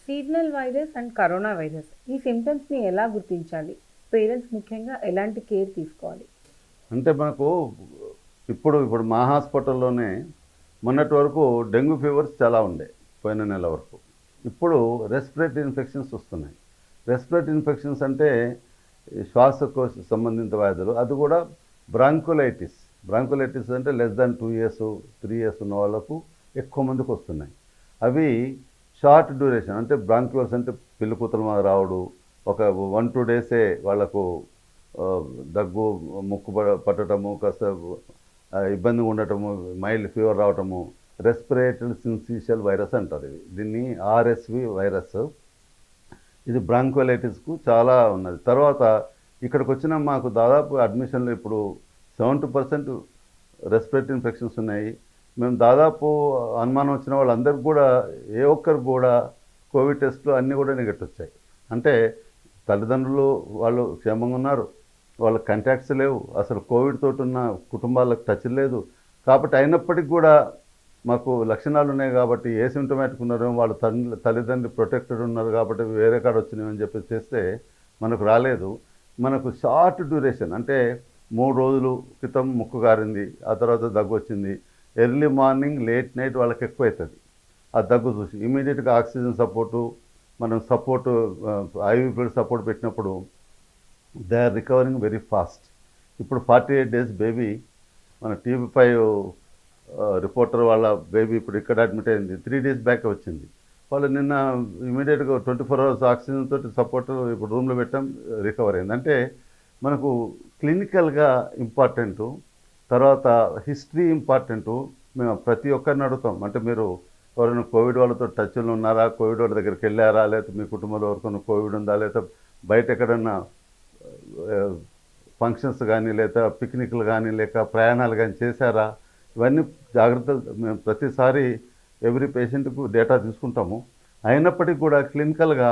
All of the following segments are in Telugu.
Seasonal virus and corona virus ఈ సింప్టమ్స్‌ని ఎలా గుర్తించాలి? పేరెంట్స్ ముఖ్యంగా ఎలాంటి కేర్ తీసుకోవాలి? అంటే మనకు ఇప్పుడు మా హాస్పిటల్‌లోనే మొన్నటి వరకు డెంగ్యూ ఫీవర్స్ చాలా ఉండే. పోయిన నెల వరకు. ఇప్పుడు రెస్పిరేటరీ ఇన్ఫెక్షన్స్ వస్తున్నాయి. రెస్పిరేటరీ ఇన్ఫెక్షన్స్ అంటే ఈ శ్వాసకోశ సంబంధిత వ్యాధులు. అది కూడా బ్రాంకోలైటిస్. బ్రాంకోలైటిస్ అంటే లెస్ థాన్ 2 ఇయర్స్, 3 ఇయర్స్ ఉన్న వాళ్ళకు ఎక్కువ మందికి వస్తున్నాయి. అవి షార్ట్ డ్యూరేషన్ అంటే బ్రాంక్యూల్స్ అంటే పిల్లికూతలు రావడం, ఒక 1, 2 డేసే వాళ్ళకు దగ్గు, ముక్కు పట్టడము, కాస్త ఇబ్బందిగా ఉండటము, మైల్డ్ ఫీవర్ రావటము, రెస్పిరేటరీ సిన్సిషియల్ వైరస్ అంటారు. దీన్ని ఆర్ఎస్వి వైరస్. ఇది బ్రాంకోలైటిస్కు చాలా ఉన్నది. తర్వాత ఇక్కడికి వచ్చిన మాకు దాదాపు అడ్మిషన్లు ఇప్పుడు 70% రెస్పిరేటరీ ఇన్ఫెక్షన్స్ ఉన్నాయి. మేము దాదాపు అనుమానం వచ్చిన వాళ్ళందరికీ కూడా ఏ ఒక్కరికి కూడా కోవిడ్ టెస్టులు అన్నీ కూడా నెగటివ్ వచ్చాయి. అంటే తల్లిదండ్రులు వాళ్ళు క్షేమంగా ఉన్నారు, వాళ్ళ కాంటాక్ట్స్ లేవు, అసలు కోవిడ్ తోటి ఉన్న కుటుంబాలకు టచ్ లేదు. కాబట్టి అయినప్పటికీ కూడా మాకు లక్షణాలు ఉన్నాయి కాబట్టి ఏ సిమ్టమాటిక్ ఉన్నారో వాళ్ళ తల్లిదండ్రులు ప్రొటెక్టెడ్ ఉన్నారు కాబట్టి వేరే కాడ వచ్చినాయి అని చెప్పి చేస్తే మనకు రాలేదు. మనకు షార్ట్ డ్యూరేషన్ అంటే 3 రోజుల క్రితం ముక్కు గారింది, ఆ తర్వాత దగ్గు వచ్చింది. ఎర్లీ మార్నింగ్ లేట్ నైట్ వాళ్ళకి ఎక్కువ అవుతుంది ఆ దగ్గు చూసి. ఇమీడియట్గా ఆక్సిజన్ సపోర్టు, మనం సపోర్టు ఐవీ ఫ్లూయిడ్ సపోర్ట్ పెట్టినప్పుడు they are recovering very fast. ఇప్పుడు 48 డేస్ బేబీ మన TV5 రిపోర్టర్ వాళ్ళ బేబీ ఇప్పుడు ఇక్కడ అడ్మిట్ అయింది. 3 డేస్ బ్యాక్ వచ్చింది. వాళ్ళు నిన్న ఇమీడియట్గా 24 అవర్స్ ఆక్సిజన్ తోటి సపోర్ట్ ఇప్పుడు రూమ్లో పెట్టాం, రికవర్ అయింది. అంటే మనకు క్లినికల్గా ఇంపార్టెంటు, తర్వాత హిస్టరీ ఇంపార్టెంటు. మేము ప్రతి ఒక్కరిని అడుగుతాం, అంటే మీరు ఎవరైనా కోవిడ్ వాళ్ళతో టచ్లో ఉన్నారా, కోవిడ్ వాళ్ళ దగ్గరికి వెళ్ళారా, లేకపోతే మీ కుటుంబంలో ఎవరికైనా కోవిడ్ ఉందా, లేకపోతే బయట ఎక్కడన్నా ఫంక్షన్స్ కానీ, లేదా పిక్నిక్లు కానీ, లేక ప్రయాణాలు కానీ చేశారా, ఇవన్నీ జాగ్రత్తలు మేము ప్రతిసారి ఎవ్రీ పేషెంట్కు డేటా తీసుకుంటాము. అయినప్పటికీ కూడా క్లినికల్గా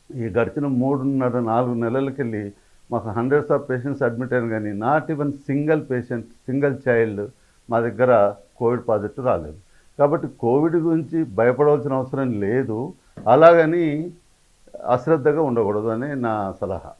ఈ గడిచిన 3.5-4 నెలలకెళ్ళి మాకు హండ్రెడ్స్ ఆఫ్ పేషెంట్స్ అడ్మిట్ అయ్యారు, కానీ not even single patient, single child మా దగ్గర కోవిడ్ పాజిటివ్ రాలేదు. కాబట్టి కోవిడ్ గురించి భయపడవలసిన అవసరం లేదు, అలాగని అశ్రద్ధగా ఉండకూడదు అని నా సలహా.